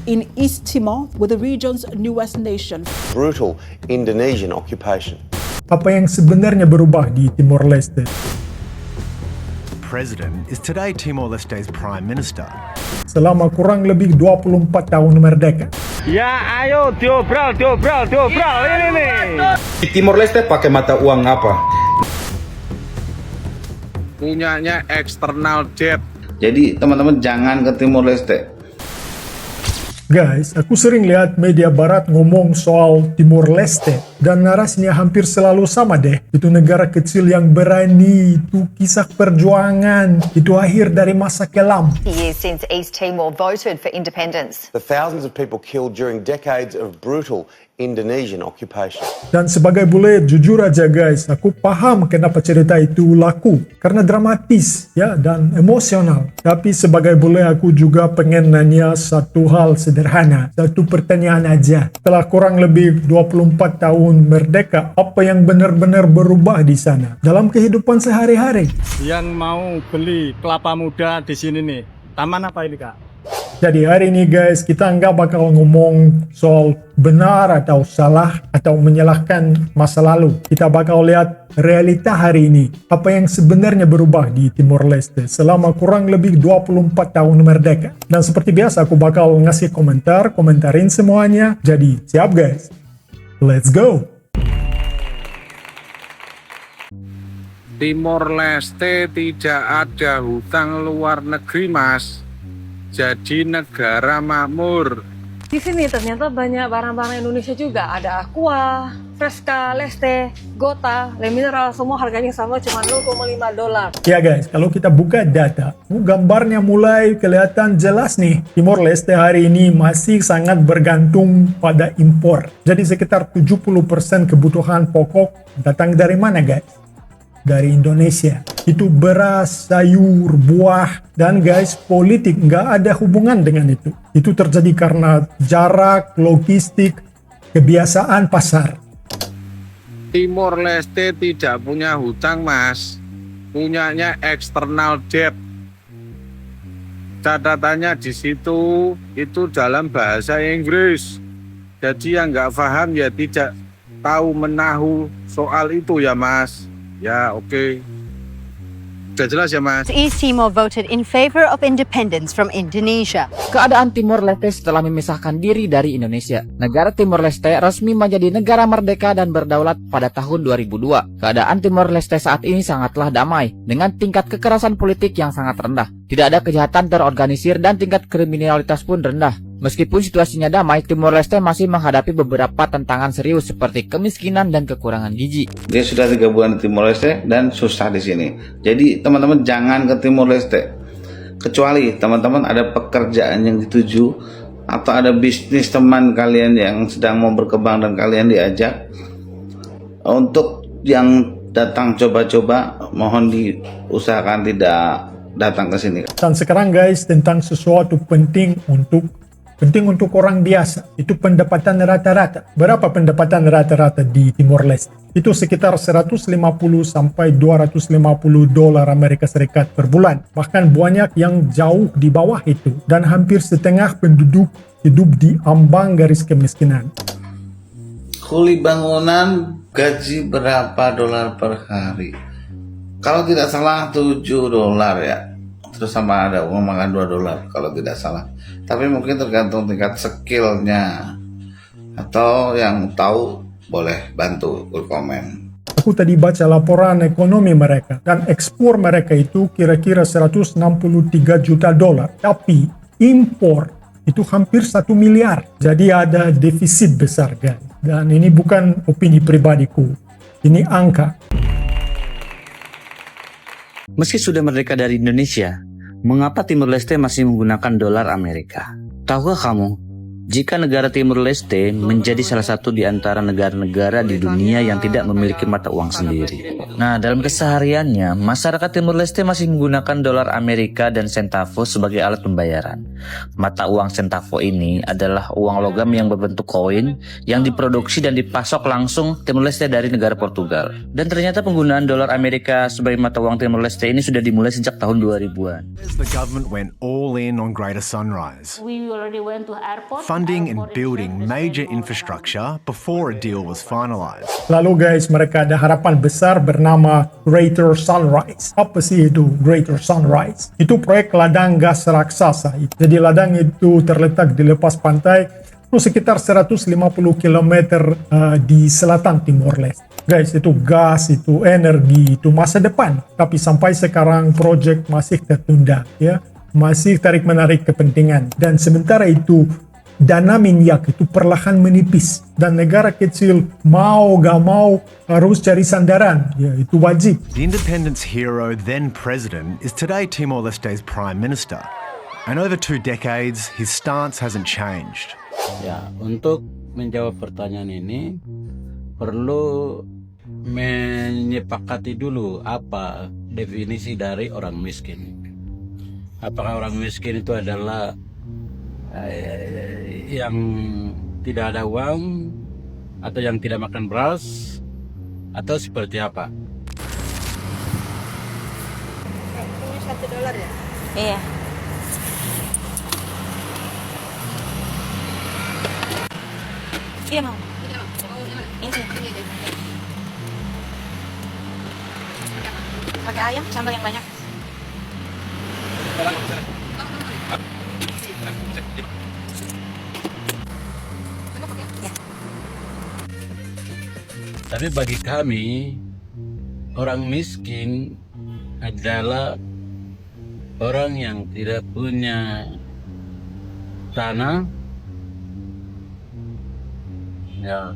in East Timor with the region's newest nation. Brutal Indonesian occupation. Apa yang sebenarnya berubah di Timor Leste? President is today Timor-Leste's Prime Minister. Selama kurang lebih 24 tahun merdeka. Ya ayo diobral ini nih. Di Timor Leste pakai mata uang apa? Punyanya external debt. Jadi teman-teman jangan ke Timor Leste. Guys, aku sering lihat media barat ngomong soal Timor Leste dan narasinya hampir selalu sama deh. Itu negara kecil yang berani, itu kisah perjuangan, itu akhir dari masa kelam. Years since East Timor voted for independence. The thousands of people killed during decades of brutal Indonesian occupation. Dan sebagai bule, jujur aja guys, aku paham kenapa cerita itu laku. Karena dramatis ya dan emosional. Tapi sebagai bule aku juga pengen nanya satu hal sederhana. Satu pertanyaan aja. Setelah kurang lebih 24 tahun merdeka, apa yang benar-benar berubah di sana? Dalam kehidupan sehari-hari. Yang mau beli kelapa muda di sini nih, taman apa ini Kak? Jadi hari ini guys, kita nggak bakal ngomong soal benar atau salah atau menyalahkan masa lalu. Kita bakal lihat realita hari ini. Apa yang sebenarnya berubah di Timor Leste selama kurang lebih 24 tahun merdeka. Dan seperti biasa aku bakal ngasih komentarin semuanya. Jadi siap guys? Let's go! Timor Leste tidak ada hutang luar negeri mas. Jadi negara makmur. Di sini ternyata banyak barang-barang Indonesia juga. Ada Aqua, Fresca, Leste, Gota, Le Mineral, semua harganya sama cuma $0,5. Ya guys, kalau kita buka data, gambarnya mulai kelihatan jelas nih. Timor Leste hari ini masih sangat bergantung pada impor. Jadi sekitar 70% kebutuhan pokok datang dari mana guys? Dari Indonesia. Itu beras, sayur, buah, dan guys, politik nggak ada hubungan dengan itu. Itu terjadi karena jarak, logistik, kebiasaan pasar. Timor Leste tidak punya hutang mas. Punyanya external debt. Catatannya di situ itu dalam bahasa Inggris. Jadi yang nggak paham ya tidak tahu menahu soal itu ya mas. Ya, oke. Sudah jelas ya, Mas? East Timor voted in favor of independence from Indonesia. Keadaan Timor Leste setelah memisahkan diri dari Indonesia. Negara Timor Leste resmi menjadi negara merdeka dan berdaulat pada tahun 2002. Keadaan Timor Leste saat ini sangatlah damai, dengan tingkat kekerasan politik yang sangat rendah. Tidak ada kejahatan terorganisir dan tingkat kriminalitas pun rendah. Meskipun situasinya damai, Timor Leste masih menghadapi beberapa tantangan serius seperti kemiskinan dan kekurangan gizi. Dia sudah 3 bulan di Timor Leste dan susah di sini. Jadi teman-teman jangan ke Timor Leste. Kecuali teman-teman ada pekerjaan yang dituju atau ada bisnis teman kalian yang sedang mau berkembang dan kalian diajak. Untuk yang datang coba-coba, mohon diusahakan tidak datang ke sini. Dan sekarang guys, tentang sesuatu penting untuk orang biasa, itu pendapatan rata-rata. Berapa pendapatan rata-rata di Timor Leste? Itu sekitar 150 sampai 250 dolar Amerika Serikat per bulan. Bahkan banyak yang jauh di bawah itu. Dan hampir setengah penduduk hidup di ambang garis kemiskinan. Kuli bangunan gaji berapa dolar per hari? Kalau tidak salah 7 dolar ya. Terus sama ada uang makan 2 dolar kalau tidak salah. Tapi mungkin tergantung tingkat skillnya. Atau yang tahu boleh bantu berkomen. Aku tadi baca laporan ekonomi mereka. Dan ekspor mereka itu kira-kira 163 juta dolar. Tapi impor itu hampir 1 miliar. Jadi ada defisit besar guys. Dan ini bukan opini pribadiku. Ini angka. Meski sudah merdeka dari Indonesia, mengapa Timor Leste masih menggunakan dolar Amerika? Tahukah kamu Jika negara Timur Leste menjadi salah satu di antara negara-negara di dunia yang tidak memiliki mata uang sendiri. Nah, dalam kesehariannya, masyarakat Timur Leste masih menggunakan dolar Amerika dan centavo sebagai alat pembayaran. Mata uang centavo ini adalah uang logam yang berbentuk koin yang diproduksi dan dipasok langsung Timur Leste dari negara Portugal. Dan ternyata penggunaan dolar Amerika sebagai mata uang Timur Leste ini sudah dimulai sejak tahun 2000-an. The government went all in on Greater Sunrise, funding and building major infrastructure before a deal was finalised. Lalu guys, mereka ada harapan besar bernama Greater Sunrise. Apa sih itu Greater Sunrise? Itu proyek ladang gas raksasa. Jadi ladang itu terletak di lepas pantai sekitar 150 km di selatan Timor Leste. Guys, itu gas, itu energi, itu masa depan. Tapi sampai sekarang proyek masih tertunda, ya. Masih tarik-menarik kepentingan. Dan sementara itu dana minyak itu perlahan menipis dan negara kecil mau gak mau harus cari sandaran, ya itu wajib. The independence hero, then president, is today Timor-Leste's prime minister. And over 2 decades, his stance hasn't changed. Ya, untuk menjawab pertanyaan ini perlu menyepakati dulu apa definisi dari orang miskin. Apakah orang miskin itu adalah yang tidak ada uang, atau yang tidak makan beras, atau seperti apa? Ini $1 ya? Iya. Iya mau. Ini. Pakai ayam sambal yang banyak. Tapi bagi kami, orang miskin adalah orang yang tidak punya tanah, ya,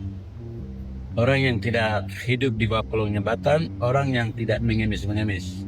orang yang tidak hidup di bawah kolong jembatan, orang yang tidak mengemis-mengemis.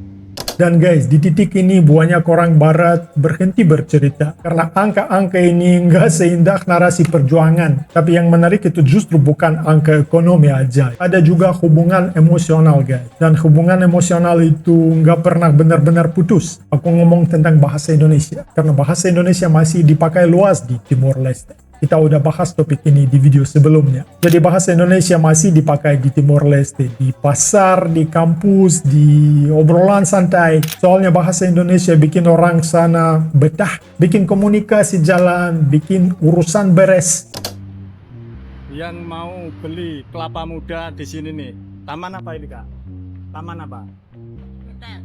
Dan guys, di titik ini banyak orang barat berhenti bercerita karena angka-angka ini nggak seindah narasi perjuangan. Tapi yang menarik itu justru bukan angka ekonomi aja, ada juga hubungan emosional guys. Dan hubungan emosional itu nggak pernah benar-benar putus. Aku ngomong tentang bahasa Indonesia karena bahasa Indonesia masih dipakai luas di Timor Leste. Kita udah bahas topik ini di video sebelumnya. Jadi bahasa Indonesia masih dipakai di Timor Leste, di pasar, di kampus, di obrolan santai. Soalnya bahasa Indonesia bikin orang sana betah, bikin komunikasi jalan, bikin urusan beres. Yang mau beli kelapa muda di sini nih, taman apa ini Kak? Taman apa? Motel.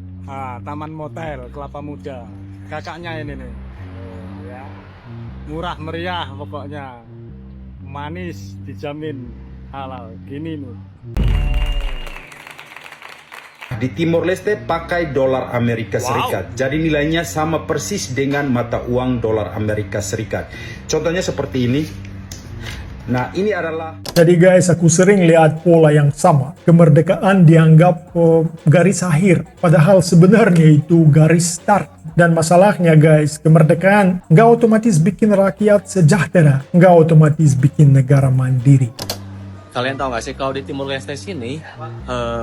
Taman motel kelapa muda. Kakaknya ini nih. Oh, ya. Murah meriah pokoknya, manis, dijamin halal. Gini nih. Di Timor Leste pakai dolar Amerika Serikat. Jadi nilainya sama persis dengan mata uang dolar Amerika Serikat. Contohnya seperti ini. Nah, ini adalah... Jadi guys, aku sering lihat pola yang sama. Kemerdekaan dianggap garis akhir, padahal sebenarnya itu garis start. Dan masalahnya guys, kemerdekaan nggak otomatis bikin rakyat sejahtera, nggak otomatis bikin negara mandiri. Kalian tahu nggak sih kalau di Timor Leste sini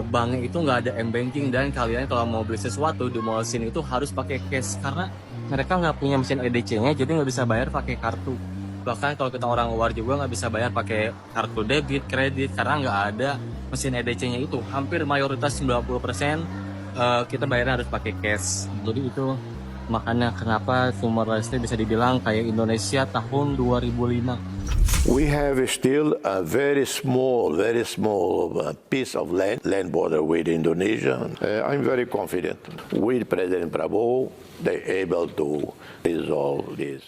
bank itu nggak ada m-banking, dan kalian kalau mau beli sesuatu di mall sini itu harus pakai cash karena mereka nggak punya mesin EDC-nya, jadi nggak bisa bayar pakai kartu. Bahkan kalau kita orang luar juga nggak bisa bayar pakai kartu debit, kredit karena nggak ada mesin EDC-nya itu. Hampir mayoritas 90% kita bayarnya harus pakai cash. Jadi itu makanya kenapa Timor Leste bisa dibilang kayak Indonesia tahun 2005. We have still a very small piece of land border with Indonesia. I'm very confident with President Prabowo, they're able to resolve this.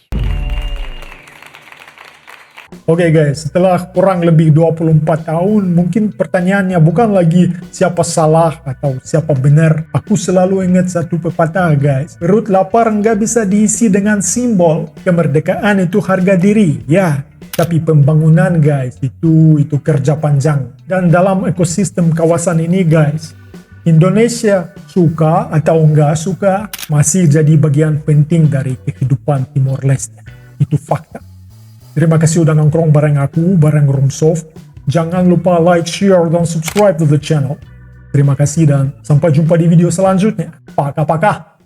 Oke guys, setelah kurang lebih 24 tahun, mungkin pertanyaannya bukan lagi siapa salah atau siapa benar. Aku selalu ingat satu pepatah guys, perut lapar nggak bisa diisi dengan simbol. Kemerdekaan itu harga diri, ya. Tapi pembangunan guys, itu kerja panjang. Dan dalam ekosistem kawasan ini guys, Indonesia suka atau nggak suka masih jadi bagian penting dari kehidupan Timor Leste. Itu fakta. Terima kasih udah nongkrong bareng aku, bareng Roomsoft. Jangan lupa like, share, dan subscribe to the channel. Terima kasih dan sampai jumpa di video selanjutnya. Paka-paka.